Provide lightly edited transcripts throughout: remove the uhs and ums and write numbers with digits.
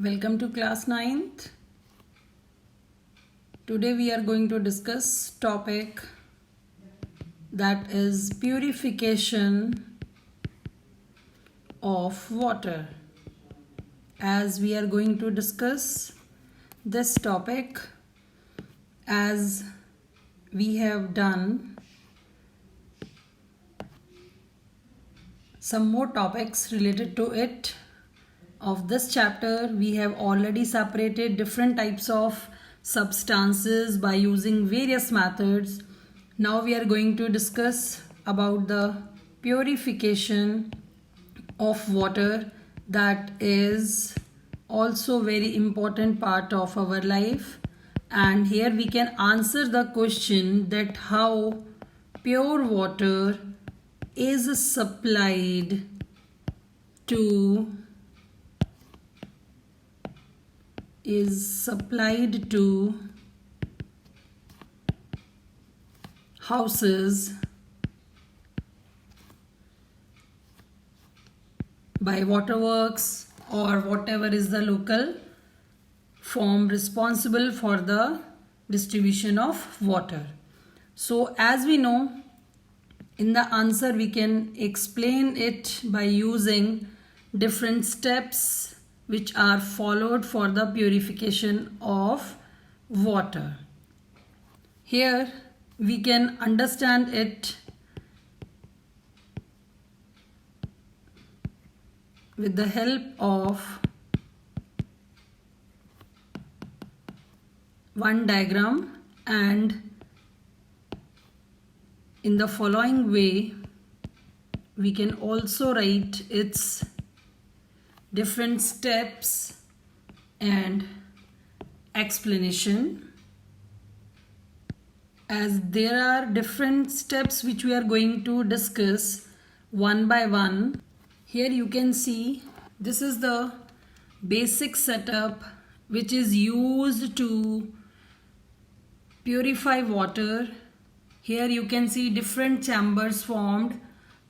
Welcome to class 9th. Today we are going to discuss topic that is purification of water. As we are going to discuss this topic, as we have done some more topics related to it. Of this chapter, we have already separated different types of substances by using various methods. Now we are going to discuss about the purification of water, that is also very important part of our life. And here we can answer the question that how pure water is supplied to houses by waterworks or whatever is the local firm responsible for the distribution of water. So as we know, in the answer we can explain it by using different steps which are followed for the purification of water. Here we can understand it with the help of one diagram, and in the following way we can also write its different steps and explanation, as there are different steps which we are going to discuss one by one. Here you can see this is the basic setup which is used to purify water. Here you can see different chambers formed.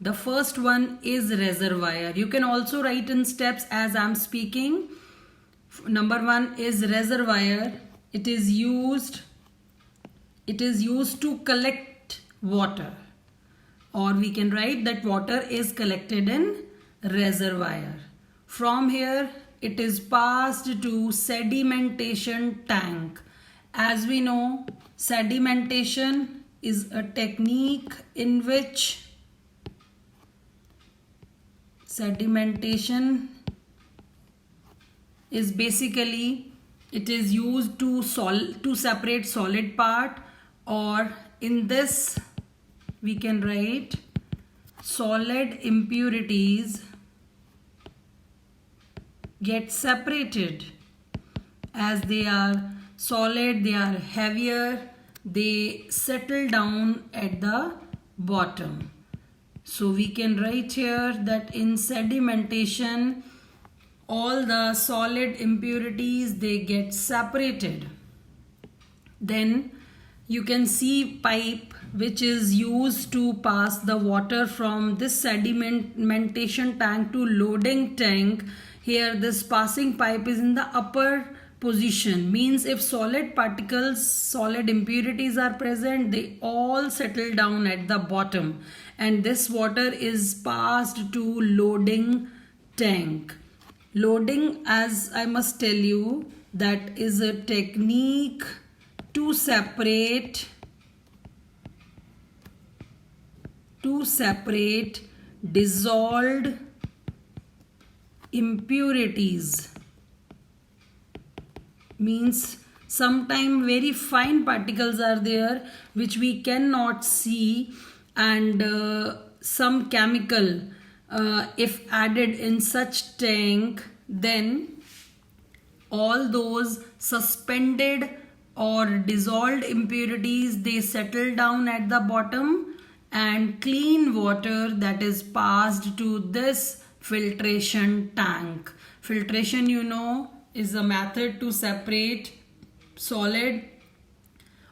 The first one is reservoir. You can also write in steps as I am speaking. Number 1 is reservoir. It is used to collect water, or we can write that water is collected in reservoir. From here it is passed to sedimentation tank. As we know, sedimentation is a technique in which sedimentation is basically it is used to separate solid part, or in this we can write solid impurities get separated. As they are solid, they are heavier, they settle down at the bottom. So we can write here that in sedimentation all the solid impurities they get separated. Then you can see pipe which is used to pass the water from this sedimentation tank to loading tank. Here this passing pipe is in the upper position, means if solid particles, solid impurities are present, they all settle down at the bottom, and this water is passed to loading tank. Loading, as I must tell you, that is a technique to separate dissolved impurities. Means sometimes very fine particles are there which we cannot see, and some chemical if added in such tank, then all those suspended or dissolved impurities they settle down at the bottom, and clean water that is passed to this filtration tank. Filtration, you know, is a method to separate solid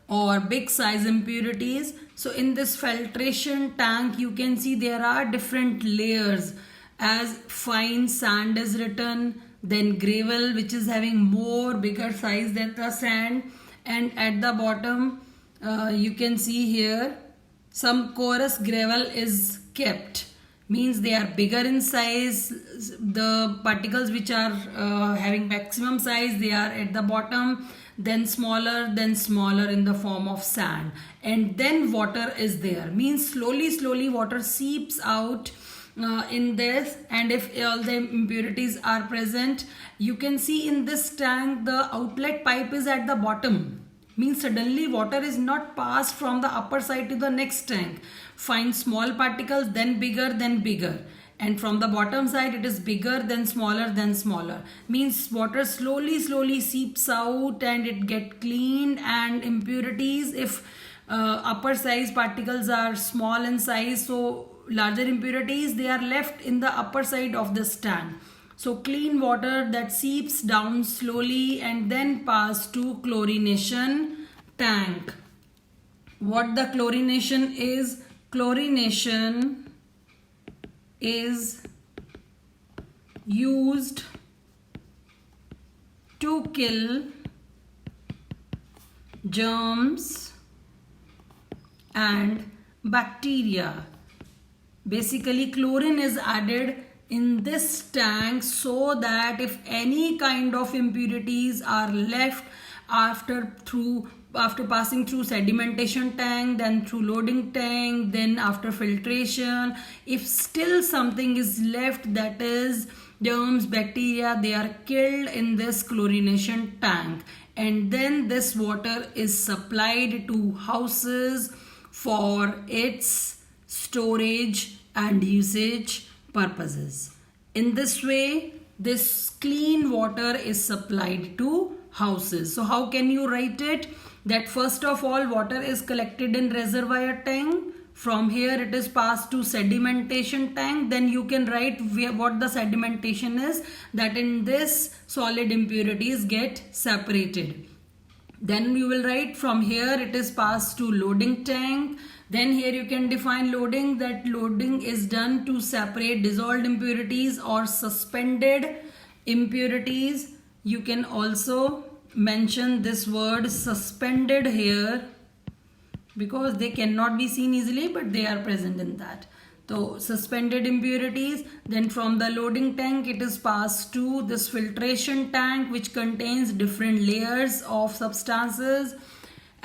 or big size impurities. So in this filtration tank you can see there are different layers. As fine sand is written, then gravel, which is having more bigger size than the sand, and at the bottom you can see here some coarse gravel is kept, means they are bigger in size. The particles which are having maximum size, they are at the bottom, then smaller in the form of sand, and then water is there, means slowly water seeps out in this. And if all the impurities are present, you can see in this tank the outlet pipe is at the bottom, means suddenly water is not passed from the upper side to the next tank. Find small particles, then bigger, and from the bottom side it is bigger, then smaller, means water slowly seeps out and it get cleaned. And impurities, if upper size particles are small in size, so larger impurities, they are left in the upper side of this tank. So clean water that seeps down slowly and then pass to chlorination tank. What the chlorination is? Chlorination is used to kill germs and bacteria. Basically, chlorine is added in this tank so that if any kind of impurities are left after passing through sedimentation tank, then through loading tank, then after filtration, if still something is left, that is germs, bacteria, they are killed in this chlorination tank, and then this water is supplied to houses for its storage and usage purposes. In this way, this clean water is supplied to houses. So how can you write it? That first of all, water is collected in reservoir tank. From here it is passed to sedimentation tank. Then you can write what the sedimentation is, that in this solid impurities get separated. Then you will write from here it is passed to loading tank. Then here you can define loading, that loading is done to separate dissolved impurities or suspended impurities. You can also mention this word suspended here because they cannot be seen easily, but they are present in that. So suspended impurities. Then from the loading tank it is passed to this filtration tank, which contains different layers of substances.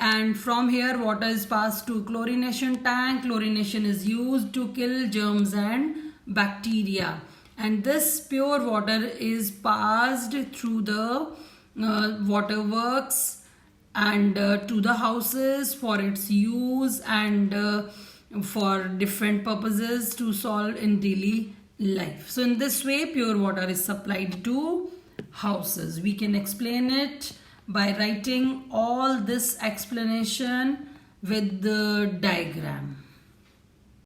And from here water is passed to chlorination tank. Chlorination is used to kill germs and bacteria. And this pure water is passed through the waterworks and to the houses for its use and for different purposes to solve in daily life. So in this way, pure water is supplied to houses. We can explain it by writing all this explanation with the diagram.